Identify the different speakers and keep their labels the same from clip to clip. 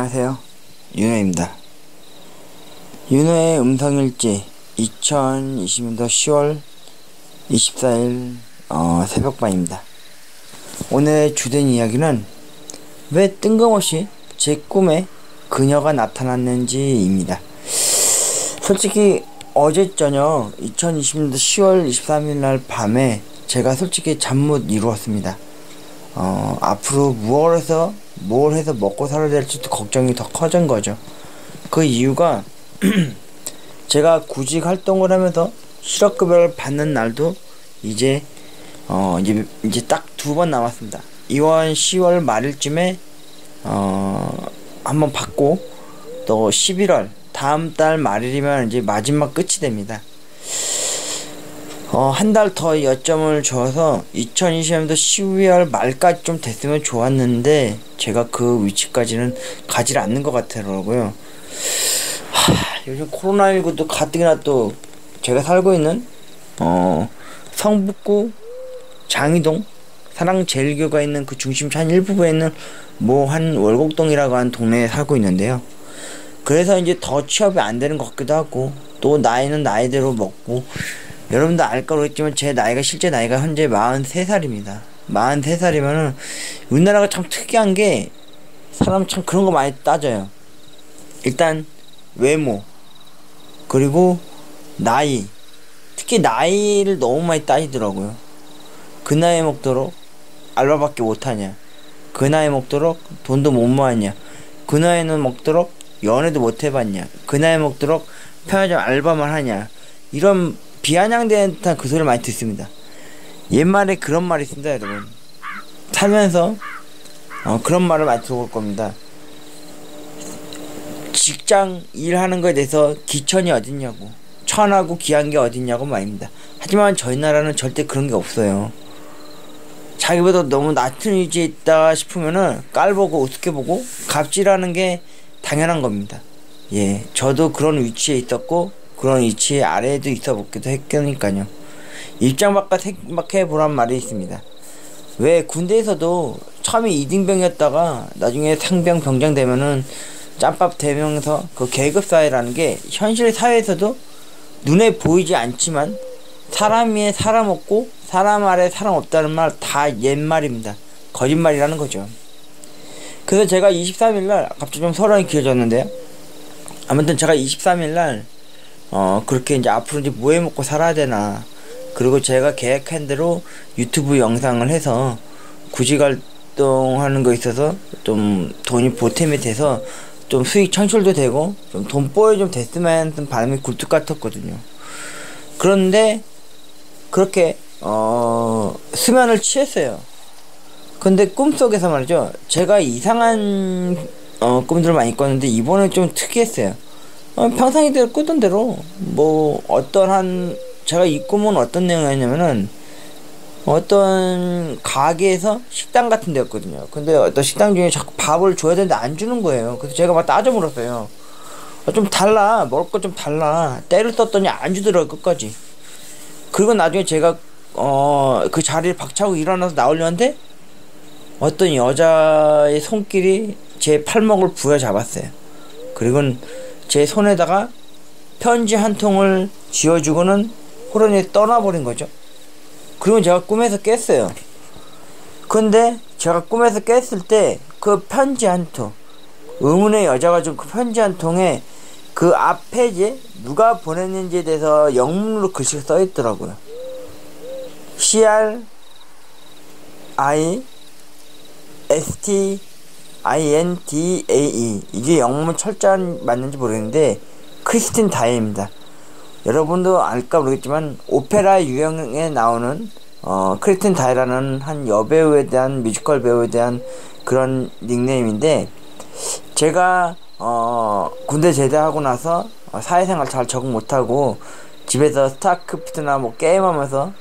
Speaker 1: 안녕하세요. 윤호입니다. 윤호의 음성일지 2020년도 10월 24일 새벽반입니다. 오늘의 주된 이야기는 왜 뜬금없이 제 꿈에 그녀가 나타났는지입니다. 솔직히 어제 저녁 2020년도 10월 23일 날 밤에 제가 솔직히 잠 못 이루었습니다. 앞으로 뭘 해서 먹고 살아야 될지도 걱정이 더 커진 거죠. 그 이유가 제가 구직 활동을 하면서 실업급여를 받는 날도 이제 딱 2번 남았습니다. 이번 10월 말일쯤에 한번 받고 또 11월 다음 달 말일이면 이제 마지막 끝이 됩니다. 한 달 더 여점을 줘서 2020년도 12월 말까지 좀 됐으면 좋았는데 제가 그 위치까지는 가지 않는 것 같더라고요. 요즘 코로나19도 가뜩이나 또 제가 살고 있는 성북구 장이동 사랑제일교가 있는 그 중심 한 일부분에 있는 한 월곡동이라고 하는 동네에 살고 있는데요. 그래서 이제 더 취업이 안 되는 것 같기도 하고, 또 나이는 나이대로 먹고, 여러분도 알까 모르겠지만 제 나이가 실제 나이가 현재 43살입니다. 43살이면은 우리나라가 참 특이한 게 사람 참 그런 거 많이 따져요. 일단 외모, 그리고 나이, 특히 나이를 너무 많이 따지더라고요. 그 나이에 먹도록 알바밖에 못하냐, 그 나이에 먹도록 돈도 못 모았냐, 그 나이에는 먹도록 연애도 못 해봤냐, 그 나이에 먹도록 편의점 알바만 하냐, 이런 비아냥대는 듯한 그 소리를 많이 듣습니다. 옛말에 그런 말이 있습니다, 여러분. 살면서 그런 말을 많이 들어볼 겁니다. 직장 일하는 거에 대해서 기천이 어딨냐고, 천하고 귀한 게 어딨냐고 말입니다. 하지만 저희 나라는 절대 그런 게 없어요. 자기보다 너무 낮은 위치에 있다 싶으면은 깔보고 우습게 보고 갑질하는 게 당연한 겁니다. 예, 저도 그런 위치에 있었고 그런 위치에 아래에도 있어 보기도 했으니까요. 입장 바깥 생각해 보란 말이 있습니다. 왜 군대에서도 처음에 2등병이었다가 나중에 상병 병장 되면은 짬밥 되면서 그 계급 사회라는 게 현실 사회에서도 눈에 보이지 않지만 사람 위에 사람 없고 사람 아래 사람 없다는 말 다 옛말입니다. 거짓말이라는 거죠. 그래서 제가 23일날 갑자기 좀 서론이 길어졌는데요. 아무튼 제가 23일날 그렇게 이제 앞으로 이제 뭐 해 먹고 살아야 되나, 그리고 제가 계획한 대로 유튜브 영상을 해서 구직 활동하는 거 있어서 좀 돈이 보탬이 돼서 좀 수익 창출도 되고 좀 돈벌이 좀 됐으면 좀 바람이 굴뚝 같았거든요. 그런데 그렇게 수면을 취했어요. 근데 꿈속에서 말이죠, 제가 이상한 꿈들을 많이 꿨는데 이번에 좀 특이했어요. 평상시대로 꾸던 대로 제가 이 꿈은 어떤 내용이었냐면은 어떤 가게에서 식당 같은 데였거든요. 근데 어떤 식당 중에 자꾸 밥을 줘야 되는데 안 주는 거예요. 그래서 제가 막 따져 물었어요. 좀 달라, 먹을 거 좀 달라. 때를 썼더니 안 주더라고요, 끝까지. 그리고 나중에 제가 그 자리를 박차고 일어나서 나오려는데 어떤 여자의 손길이 제 팔목을 부여잡았어요. 그리고 제 손에다가 편지 한 통을 쥐어주고는 호련히 떠나버린 거죠. 그리고 제가 꿈에서 깼어요. 근데 제가 꿈에서 깼을 때 그 편지 한 통, 의문의 여자가 준 그 편지 한 통에 그 앞 페이지에 누가 보냈는지에 대해서 영문으로 글씨가 써있더라고요. CRISTINDAE, 이게 영문 철자 맞는지 모르겠는데 크리스틴 다이입니다. 여러분도 알까 모르겠지만 오페라 유형에 나오는 크리스틴 다이라는 한 여배우에 대한, 뮤지컬 배우에 대한 그런 닉네임인데, 제가 군대 제대하고 나서 사회생활 잘 적응 못하고 집에서 스타크래프트나 게임하면서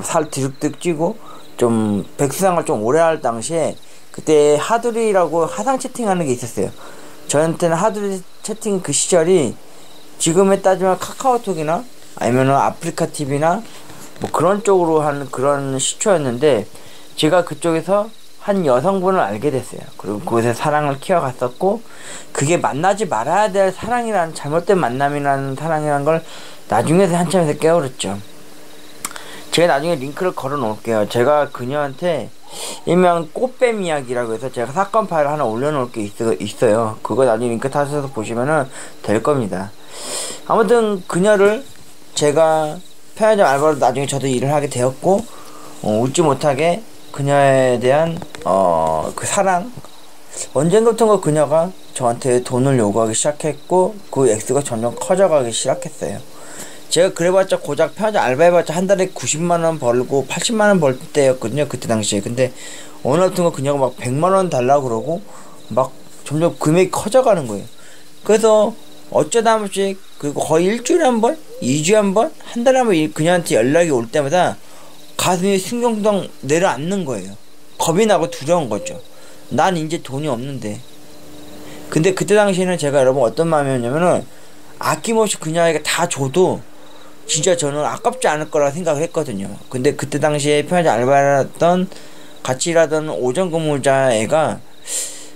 Speaker 1: 살 뒤룩뒤룩 찌고 좀 백수생활 좀 오래 할 당시에 그때 하두리라고 하상 채팅하는 게 있었어요. 저한테는 하두리 채팅 그 시절이 지금에 따지면 카카오톡이나 아니면은 아프리카 TV나 그런 쪽으로 하는 그런 시초였는데, 제가 그쪽에서 한 여성분을 알게 됐어요. 그리고 그곳에 사랑을 키워갔었고, 그게 만나지 말아야 될 사랑이라는, 잘못된 만남이라는 사랑이라는 걸 나중에서 한참에서 깨달았죠. 제가 나중에 링크를 걸어 놓을게요. 제가 그녀한테 일명 꽃뱀 이야기라고 해서 제가 사건 파일 하나 올려놓을 게 있어요. 그거 나중에 링크 타셔서 보시면은 될 겁니다. 아무튼 그녀를 제가 편의점 알바로 나중에 저도 일을 하게 되었고, 웃지 못하게 그녀에 대한 그 사랑, 언젠가부턴가 그녀가 저한테 돈을 요구하기 시작했고, 그 액수가 점점 커져가기 시작했어요. 제가 그래봤자 고작 편의점 알바해봤자 한 달에 90만원 벌고 80만원 벌 때였거든요, 그때 당시에. 근데 어느 날부턴가 그녀가 막 100만원 달라고 그러고 막 점점 금액이 커져가는 거예요. 그래서 어쩌다 한 번씩, 그리고 거의 일주일에 한 번, 2주에 한 번, 한 달에 한 번 그녀한테 연락이 올 때마다 가슴이 숭덩숭덩 내려앉는 거예요. 겁이 나고 두려운 거죠. 난 이제 돈이 없는데. 근데 그때 당시에는 제가 여러분 어떤 마음이었냐면은, 아낌없이 그녀에게 다 줘도 진짜 저는 아깝지 않을 거라 생각을 했거든요. 근데 그때 당시에 편의점 알바했던, 같이 일하던 오전 근무자 애가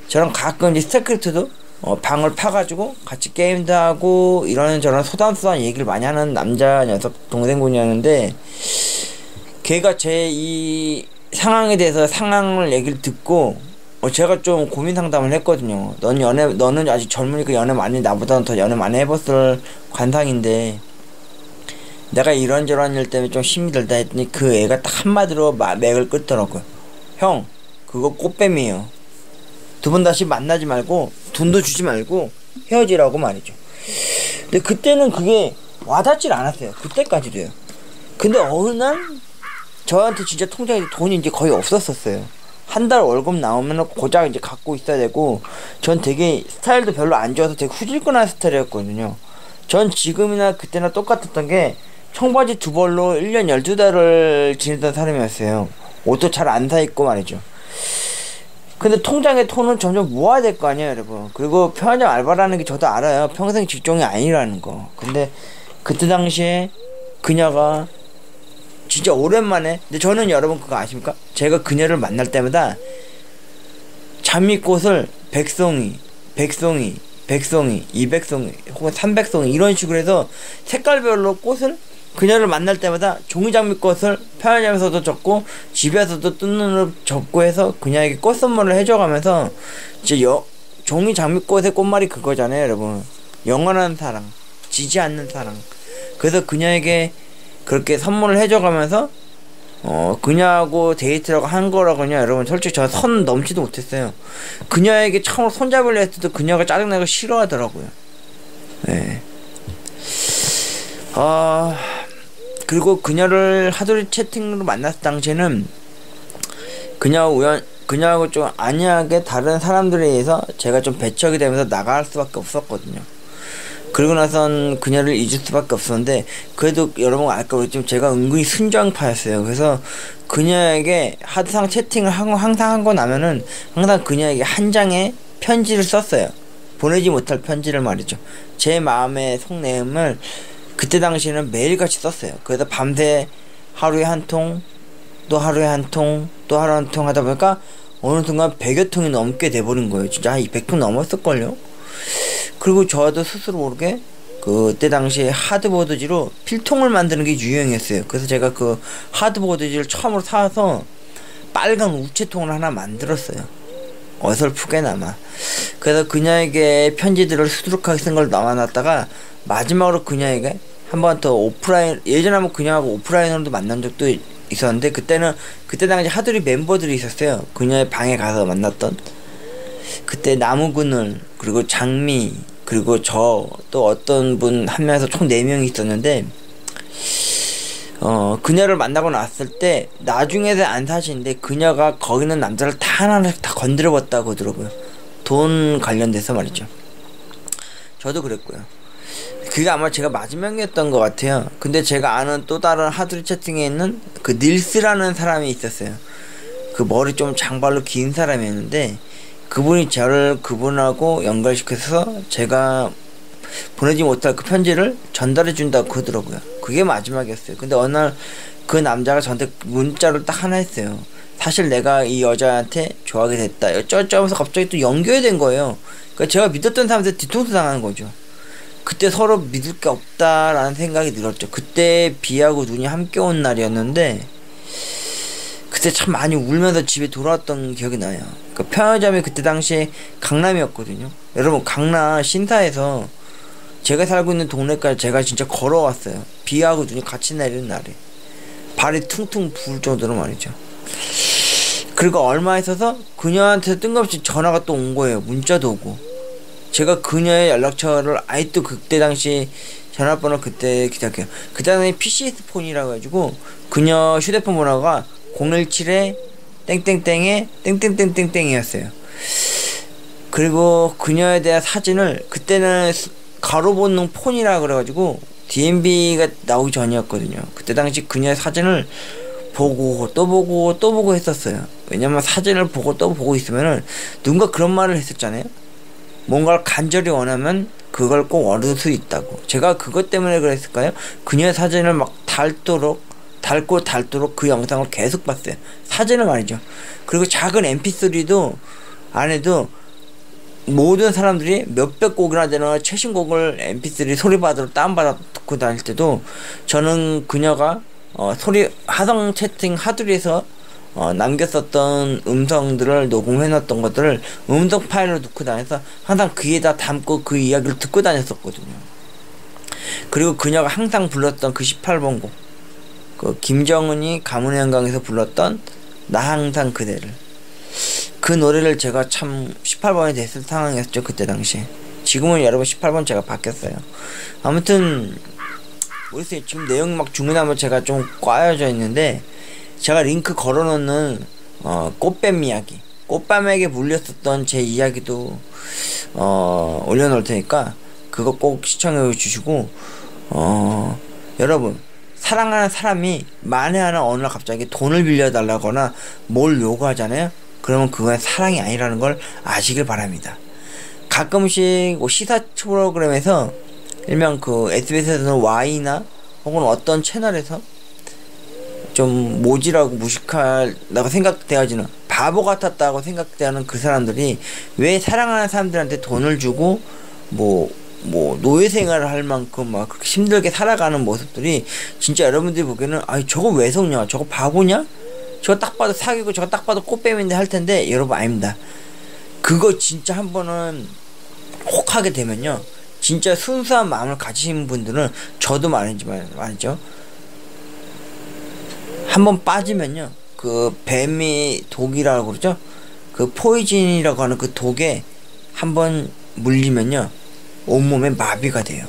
Speaker 1: 저랑 가끔 이제 스타크래프트도 방을 파가지고 같이 게임도 하고 이런저런 소담소담 얘기를 많이 하는 남자 녀석 동생분이었는데, 걔가 제 이 상황에 대해서 상황을 얘기를 듣고 제가 좀 고민 상담을 했거든요. 너는 아직 젊으니까 연애 많이, 나보다는 더 연애 많이 해봤을 관상인데 내가 이런저런 일 때문에 좀 힘이 들다 했더니 그 애가 딱 한마디로 맥을 끊더라고요. 형, 그거 꽃뱀이에요. 두 번 다시 만나지 말고 돈도 주지 말고 헤어지라고 말이죠. 근데 그때는 그게 와닿질 않았어요. 그때까지도요. 근데 어느 날 저한테 진짜 통장에 돈이 이제 거의 없었었어요. 한 달 월급 나오면 고작 이제 갖고 있어야 되고, 전 되게 스타일도 별로 안 좋아서 되게 후질근한 스타일이었거든요. 전 지금이나 그때나 똑같았던 게, 청바지 두 벌로 1년 12달을 지내던 사람이었어요. 옷도 잘 안 사입고 말이죠. 근데 통장에 돈은 점점 모아야 될 거 아니에요, 여러분. 그리고 편의점 알바라는 게 저도 알아요. 평생 직종이 아니라는 거. 근데 그때 당시에 그녀가 진짜 오랜만에, 근데 저는 여러분 그거 아십니까? 제가 그녀를 만날 때마다 장미꽃을 100송이, 200송이, 혹은 300송이 이런 식으로 해서 색깔별로 꽃을, 그녀를 만날 때마다 종이 장미꽃을 편의점에서도 접고 집에서도 뜬 눈으로 접고 해서 그녀에게 꽃 선물을 해줘가면서, 진짜 종이 장미꽃의 꽃말이 그거잖아요, 여러분. 영원한 사랑, 지지 않는 사랑. 그래서 그녀에게 그렇게 선물을 해줘가면서 그녀하고 데이트라고 한 거라고요. 여러분 솔직히 저 선 넘지도 못했어요. 그녀에게 처음으로 손잡으려 했을 때도 그녀가 짜증나고 싫어하더라고요. 네. 그리고 그녀를 하도 채팅으로 만났을 당시에는 그녀하고 좀 안이하게 다른 사람들에 의해서 제가 좀 배척이 되면서 나갈 수밖에 없었거든요. 그러고 나선 그녀를 잊을 수밖에 없었는데, 그래도 여러분 알까 모르겠지만 제가 은근히 순정파였어요. 그래서 그녀에게 하드상 채팅을 하고 항상 한 거 나면은 항상 그녀에게 한 장의 편지를 썼어요. 보내지 못할 편지를 말이죠. 제 마음의 속내음을 그때 당시에는 매일같이 썼어요. 그래서 밤새 하루에 한 통, 또 하루에 한 통, 또 하루에 한 통 하다 보니까 어느 순간 100여 통이 넘게 돼버린 거예요. 진짜 한 200통 넘었을걸요. 그리고 저도 스스로 모르게 그때 당시에 하드보드지로 필통을 만드는 게 유행이었어요. 그래서 제가 그 하드보드지를 처음으로 사서 빨간 우체통을 하나 만들었어요. 어설프게나마. 그래서 그녀에게 편지들을 수두룩하게 쓴 걸 남아놨다가 마지막으로 그녀에게 한 번 더 오프라인, 예전에 한번 그녀하고 오프라인으로도 만난 적도 있었는데, 그때 당시 하드리 멤버들이 있었어요. 그녀의 방에 가서 만났던. 그때 나무그늘, 그리고 장미, 그리고 저, 또 어떤 분 한 명에서 총 4명이 있었는데, 그녀를 만나고 났을 때 나중에는 안 사시는데 그녀가 거기 있는 남자를 다 하나씩 다 건드려봤다고 하더라고요. 돈 관련돼서 말이죠. 저도 그랬고요. 그게 아마 제가 마지막이었던 것 같아요. 근데 제가 아는 또 다른 하드리 채팅에 있는 그 닐스라는 사람이 있었어요. 그 머리 좀 장발로 긴 사람이었는데, 그분이 저를 그분하고 연결시켜서 제가 보내지 못할 그 편지를 전달해 준다고 하더라고요. 그게 마지막이었어요. 근데 어느 날 그 남자가 저한테 문자를 딱 하나 했어요. 사실 내가 이 여자한테 좋아하게 됐다 어쩌면서 갑자기 또 연결이 된 거예요. 그러니까 제가 믿었던 사람한테 뒤통수 당하는 거죠. 그때 서로 믿을 게 없다라는 생각이 들었죠. 그때 비하고 눈이 함께 온 날이었는데 그때 참 많이 울면서 집에 돌아왔던 기억이 나요. 그 편의점이 그때 당시에 강남이었거든요. 여러분, 강남 신사에서 제가 살고 있는 동네까지 제가 진짜 걸어왔어요. 비하고 눈이 같이 내리는 날에 발이 퉁퉁 부을 정도로 말이죠. 그리고 얼마 있어서 그녀한테 뜬금없이 전화가 또 온 거예요. 문자도 오고. 제가 그녀의 연락처를 아직도 그때 당시 전화번호 그때 기억해요. 그때 당시 PCS 폰이라고 해가지고 그녀 휴대폰 번호가 017에 땡땡땡에 땡땡땡땡땡이었어요. 그리고 그녀에 대한 사진을 그때는 가로 본능 폰이라 그래가지고 DMB가 나오기 전이었거든요. 그때 당시 그녀의 사진을 보고 또 보고 또 보고 했었어요. 왜냐면 사진을 보고 또 보고 있으면은 누군가 그런 말을 했었잖아요. 뭔가를 간절히 원하면 그걸 꼭 얻을 수 있다고. 제가 그것 때문에 그랬을까요? 그녀의 사진을 막 닳도록 그 영상을 계속 봤어요. 사진을 말이죠. 그리고 작은 mp3도 안에도 모든 사람들이 몇백 곡이나 되는 최신곡을 mp3 소리받으러 다운받아 듣고 다닐 때도 저는 그녀가 소리 하성 채팅 하두리에서 남겼었던 음성들을 녹음해놨던 것들을 음성 파일로 넣고 다녀서 항상 귀에다 담고 그 이야기를 듣고 다녔었거든요. 그리고 그녀가 항상 불렀던 그 18번 곡, 그 김정은이 가문의 영광에서 불렀던 나 항상 그대를, 그 노래를 제가 참 18번이 됐을 상황이었죠. 그때 당시에. 지금은 여러분 18번 제가 바뀌었어요. 아무튼 모르겠어요. 지금 내용이 막 중요하면 제가 좀 꽈여져 있는데, 제가 링크 걸어놓는 꽃뱀 이야기, 꽃뱀에게 물렸었던 제 이야기도 올려놓을 테니까 그거 꼭 시청해 주시고, 여러분, 사랑하는 사람이 만에 하나 어느 날 갑자기 돈을 빌려달라거나 뭘 요구하잖아요. 그러면 그건 사랑이 아니라는 걸 아시길 바랍니다. 가끔씩 시사 프로그램에서 일명 그 SBS에서는 Y나 혹은 어떤 채널에서 좀 모질하고 무식하다고 생각되어지는, 바보 같았다고 생각되는 그 사람들이 왜 사랑하는 사람들한테 돈을 주고 뭐 노예 생활을 할 만큼 막 그렇게 힘들게 살아가는 모습들이 진짜 여러분들이 보기에는 아이 저거 왜 속냐, 저거 바보냐, 저거 딱 봐도 사귀고 저거 딱 봐도 꽃뱀인데 할 텐데, 여러분 아닙니다. 그거 진짜 한 번은 혹하게 되면요, 진짜 순수한 마음을 가지신 분들은 저도 말이죠, 한번 빠지면요, 그 뱀이 독이라고 그러죠, 그 포이즌이라고 하는 그 독에 한번 물리면요 온몸에 마비가 돼요.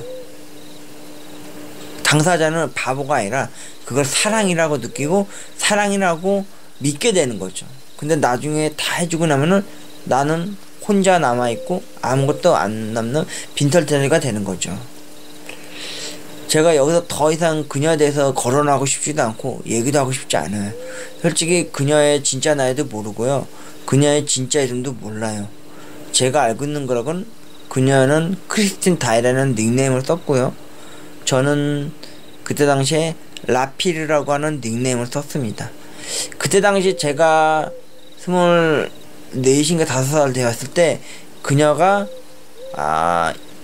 Speaker 1: 당사자는 바보가 아니라 그걸 사랑이라고 느끼고 사랑이라고 믿게 되는 거죠. 근데 나중에 다 해주고 나면은 나는 혼자 남아있고 아무것도 안 남는 빈털터리가 되는 거죠. 제가 여기서 더 이상 그녀에 대해서 거론하고 싶지도 않고 얘기도 하고 싶지 않아요. 솔직히 그녀의 진짜 나이도 모르고요, 그녀의 진짜 이름도 몰라요. 제가 알고 있는 거라곤 그녀는 크리스틴 다이라는 닉네임을 썼고요, 저는 그때 당시에 라피르라고 하는 닉네임을 썼습니다. 그때 당시 제가 24인가 5살 되었을 때 그녀가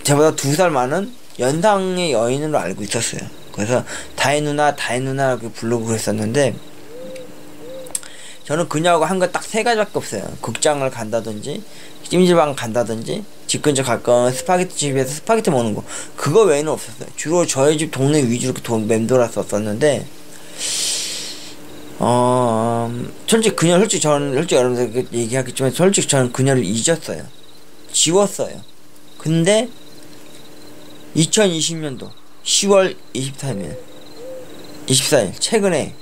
Speaker 1: 저보다 2살 많은 연상의 여인으로 알고 있었어요. 그래서 다혜 누나라고 부르고 그랬었는데, 저는 그녀하고 한 거 딱 3가지밖에 없어요. 극장을 간다든지 찜질방 간다든지 집 근처 가까운 스파게티 집에서 스파게티 먹는 거, 그거 외에는 없었어요. 주로 저희 집 동네 위주로 맴돌았었는데, 솔직히 여러분들 얘기하겠지만 솔직히 저는 그녀를 잊었어요. 지웠어요. 근데 2020년도 10월 24일 최근에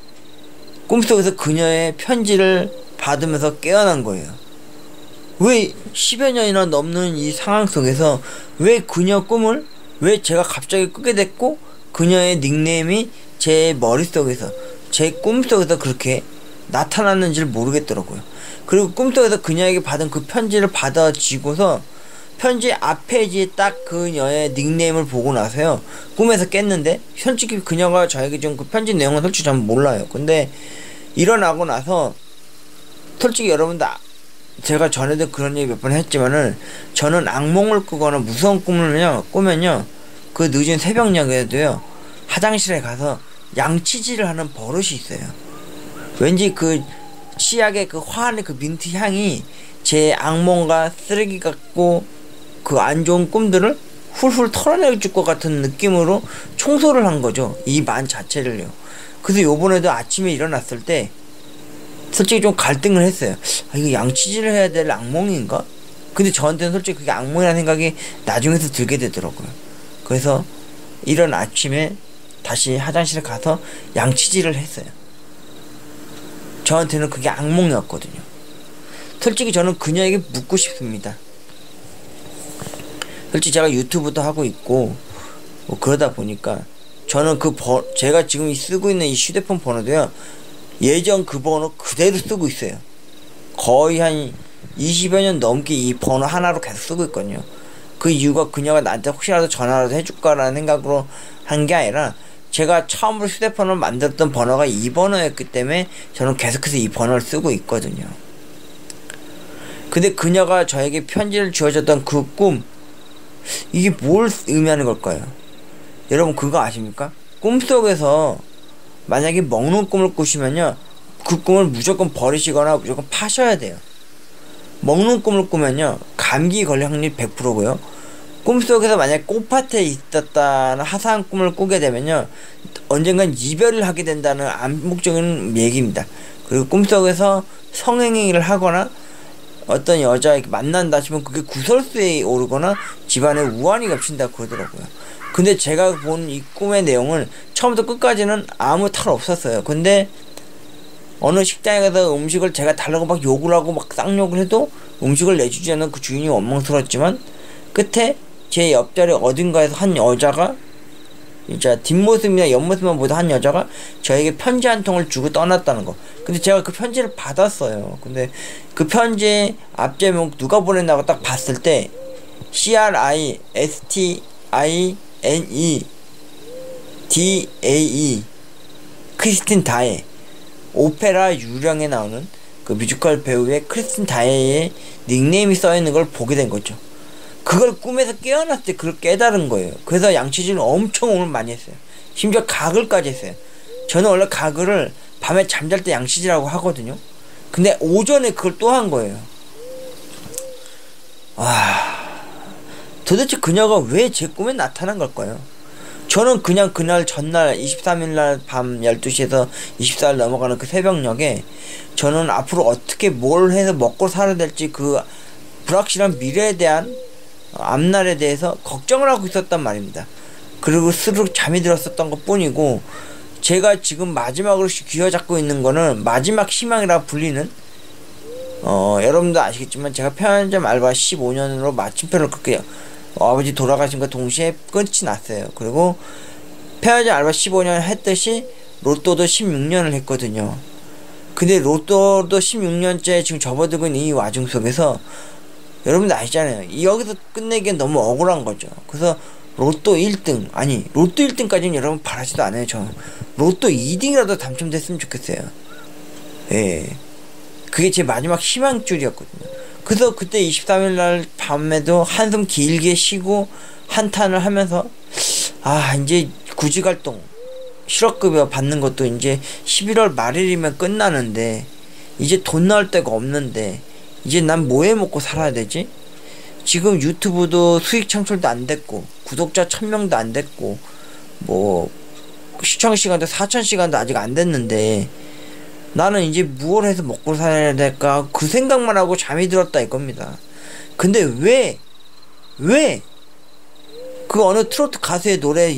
Speaker 1: 꿈속에서 그녀의 편지를 받으면서 깨어난 거예요. 왜 10여 년이나 넘는 이 상황 속에서 왜 그녀 꿈을 왜 제가 갑자기 꾸게 됐고, 그녀의 닉네임이 제 머릿속에서 제 꿈속에서 그렇게 나타났는지를 모르겠더라고요. 그리고 꿈속에서 그녀에게 받은 그 편지를 받아쥐고서 편지 앞 페이지에 딱 그녀의 닉네임을 보고 나서요, 꿈에서 깼는데, 솔직히 그녀가 저에게 준 그 편지 내용은 솔직히 전 몰라요. 근데 일어나고 나서 솔직히 여러분들 제가 전에도 그런 얘기 몇 번 했지만은 저는 악몽을 꾸거나 무서운 꿈을 꾸면요 그 늦은 새벽녘에도요 화장실에 가서 양치질을 하는 버릇이 있어요. 왠지 그 치약의 그 화한의 그 민트 향이 제 악몽과 쓰레기 같고 그 안 좋은 꿈들을 훌훌 털어내줄 것 같은 느낌으로 청소를 한 거죠. 이 만 자체를요. 그래서 요번에도 아침에 일어났을 때 솔직히 좀 갈등을 했어요. 아, 이거 양치질을 해야 될 악몽인가? 근데 저한테는 솔직히 그게 악몽이라는 생각이 나중에서 들게 되더라고요. 그래서 이런 아침에 다시 화장실에 가서 양치질을 했어요. 저한테는 그게 악몽이었거든요. 솔직히 저는 그녀에게 묻고 싶습니다. 솔직히 제가 유튜브도 하고 있고 뭐 그러다 보니까 저는 제가 지금 쓰고 있는 이 휴대폰 번호도요 예전 그 번호 그대로 쓰고 있어요. 거의 한 20여 년 넘게 이 번호 하나로 계속 쓰고 있거든요. 그 이유가 그녀가 나한테 혹시라도 전화라도 해줄까라는 생각으로 한 게 아니라 제가 처음으로 휴대폰을 만들었던 번호가 이 번호였기 때문에 저는 계속해서 이 번호를 쓰고 있거든요. 근데 그녀가 저에게 편지를 주어줬던 그 꿈, 이게 뭘 의미하는 걸까요? 여러분 그거 아십니까? 꿈속에서 만약에 먹는 꿈을 꾸시면요 그 꿈을 무조건 버리시거나 무조건 파셔야 돼요. 먹는 꿈을 꾸면요 감기 걸릴 확률이 100%고요 꿈속에서 만약에 꽃밭에 있었다는 화사한 꿈을 꾸게 되면요 언젠간 이별을 하게 된다는 암묵적인 얘기입니다. 그리고 꿈속에서 성행위를 하거나 어떤 여자 만난다 싶으면 그게 구설수에 오르거나 집안에 우환이 겹친다고 그러더라고요. 근데 제가 본 이 꿈의 내용은 처음부터 끝까지는 아무 탈 없었어요. 근데 어느 식당에 가서 음식을 제가 달라고 막 욕을 하고 막 쌍욕을 해도 음식을 내주지 않는 그 주인이 원망스러웠지만 끝에 제 옆자리 어딘가에서 한 여자가 진짜 뒷모습이나 옆모습만 보다 한 여자가 저에게 편지 한 통을 주고 떠났다는 거. 근데 제가 그 편지를 받았어요. 근데 그 편지의 앞제목 누가 보냈나고 딱 봤을 때 CRISTINEDAE 크리스틴 다에 오페라 유령에 나오는 그 뮤지컬 배우의 크리스틴 다에의 닉네임이 써있는 걸 보게 된 거죠. 그걸 꿈에서 깨어났을 때 그걸 깨달은 거예요. 그래서 양치질을 엄청 오늘 많이 했어요. 심지어 가글까지 했어요. 저는 원래 가글을 밤에 잠잘 때 양치질하고 하거든요. 근데 오전에 그걸 또 한 거예요. 도대체 그녀가 왜 제 꿈에 나타난 걸까요? 저는 그냥 그날 전날 23일날 밤 12시에서 24일 넘어가는 그 새벽녘에 저는 앞으로 어떻게 뭘 해서 먹고 살아야 될지 그 불확실한 미래에 대한 앞날에 대해서 걱정을 하고 있었단 말입니다. 그리고 스르륵 잠이 들었었던 것 뿐이고 제가 지금 마지막으로 쥐어잡고 있는 거는 마지막 희망이라 불리는 여러분도 아시겠지만 제가 편의점 알바 15년으로 마침표를 그렇게 아버지 돌아가신과 동시에 끝이 났어요. 그리고 편의점 알바 15년 했듯이 로또도 16년을 했거든요. 근데 로또도 16년째 지금 접어들고 있는 이 와중 속에서 여러분들 아시잖아요. 여기서 끝내기엔 너무 억울한 거죠. 그래서 로또 1등 로또 1등까지는 여러분 바라지도 않아요. 저 로또 2등이라도 당첨됐으면 좋겠어요. 예, 그게 제 마지막 희망줄이었거든요. 그래서 그때 23일날 밤에도 한숨 길게 쉬고 한탄을 하면서 이제 구직활동 실업급여 받는 것도 이제 11월 말일이면 끝나는데 이제 돈 나올 데가 없는데 이제 난 뭐 해 먹고 살아야 되지? 지금 유튜브도 수익 창출도 안 됐고 구독자 1000명도 안 됐고 뭐 시청시간도 4000시간도 아직 안 됐는데 나는 이제 무엇 해서 먹고 살아야 될까 그 생각만 하고 잠이 들었다 이겁니다. 근데 왜 그 어느 트로트 가수의 노래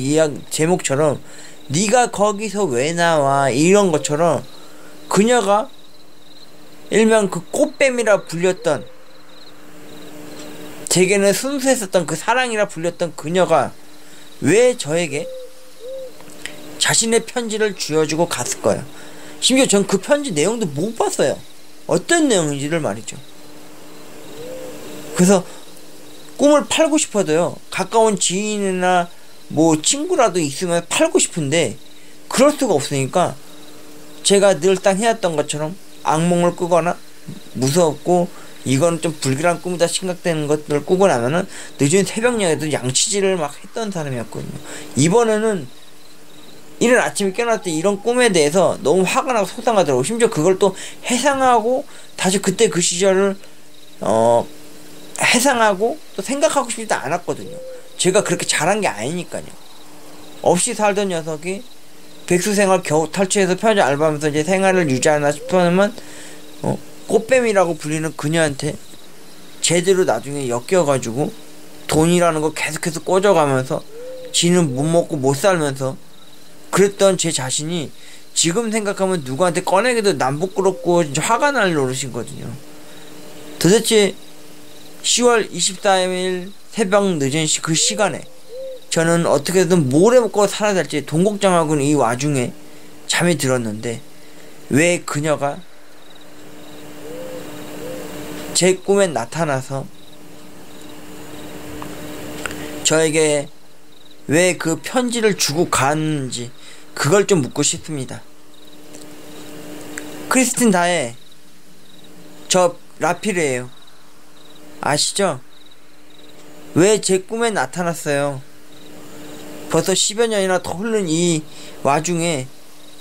Speaker 1: 제목처럼 네가 거기서 왜 나와 이런 것처럼 그녀가 일명 그 꽃뱀이라 불렸던 제게는 순수했었던 그 사랑이라 불렸던 그녀가 왜 저에게 자신의 편지를 쥐어주고 갔을까요? 심지어 전 그 편지 내용도 못 봤어요. 어떤 내용인지를 말이죠. 그래서 꿈을 팔고 싶어도요 가까운 지인이나 뭐 친구라도 있으면 팔고 싶은데 그럴 수가 없으니까 제가 늘상 해왔던 것처럼 악몽을 꾸거나 무섭고 이거는 좀 불길한 꿈이다 생각되는 것들을 꾸고 나면은 늦은 새벽녘에도 양치질을 막 했던 사람이었거든요. 이번에는 이른 아침에 깨어날 때 이런 꿈에 대해서 너무 화가 나고 속상하더라고. 심지어 그걸 또 해상하고 다시 그때 그 시절을 해상하고 또 생각하고 싶지도 않았거든요. 제가 그렇게 잘한 게 아니니까요. 없이 살던 녀석이 백수생활 겨우 탈출해서 편의점 알바하면서 이제 생활을 유지하나 싶으면 꽃뱀이라고 불리는 그녀한테 제대로 나중에 엮여가지고 돈이라는 거 계속해서 꽂아가면서 지는 못 먹고 못 살면서 그랬던 제 자신이 지금 생각하면 누구한테 꺼내기도 난 부끄럽고 진짜 화가 날 노릇이거든요. 도대체 10월 24일 새벽 늦은 그 시간에 저는 어떻게든 뭘 해먹고 살아야 될지 돈 걱정하고는 이 와중에 잠이 들었는데 왜 그녀가 제 꿈에 나타나서 저에게 왜 그 편지를 주고 갔는지 그걸 좀 묻고 싶습니다. 크리스틴 다에 저 라필이에요. 아시죠? 왜 제 꿈에 나타났어요? 벌써 10여 년이나 더 흐른 이 와중에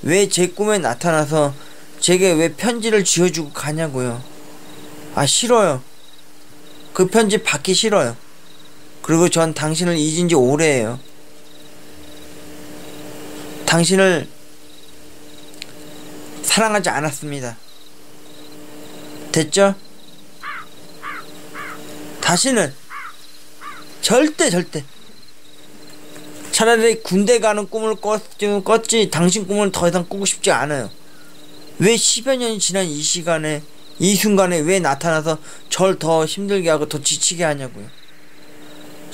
Speaker 1: 왜 제 꿈에 나타나서 제게 왜 편지를 쥐어주고 가냐고요. 아, 싫어요. 그 편지 받기 싫어요. 그리고 전 당신을 잊은 지 오래예요. 당신을 사랑하지 않았습니다. 됐죠? 다시는 절대 차라리 군대 가는 꿈을 꿨지 당신 꿈을 더 이상 꾸고 싶지 않아요. 왜 10여 년이 지난 이 시간에 이 순간에 왜 나타나서 절 더 힘들게 하고 더 지치게 하냐고요.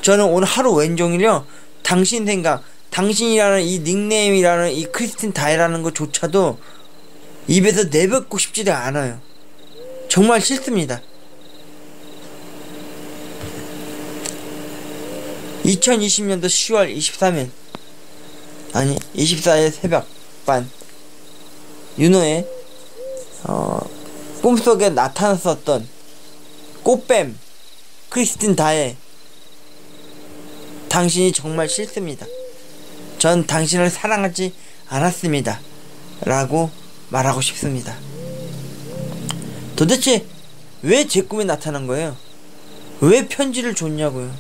Speaker 1: 저는 오늘 하루 왼종일요 당신 생각, 당신이라는 이 닉네임이라는 이 크리스틴 다이라는 것조차도 입에서 내뱉고 싶지도 않아요. 정말 싫습니다. 2020년도 10월 23일 아니 24일 새벽반 윤호의 꿈속에 나타났었던 꽃뱀 크리스틴 다의 당신이 정말 싫습니다. 전 당신을 사랑하지 않았습니다. 라고 말하고 싶습니다. 도대체 왜 제 꿈에 나타난 거예요? 왜 편지를 줬냐고요?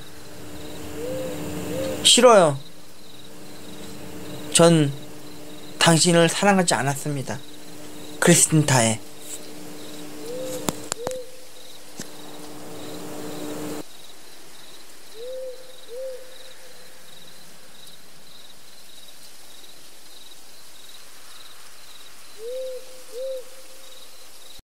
Speaker 1: 싫어요. 전 당신을 사랑하지 않았습니다. 크리스틴 다에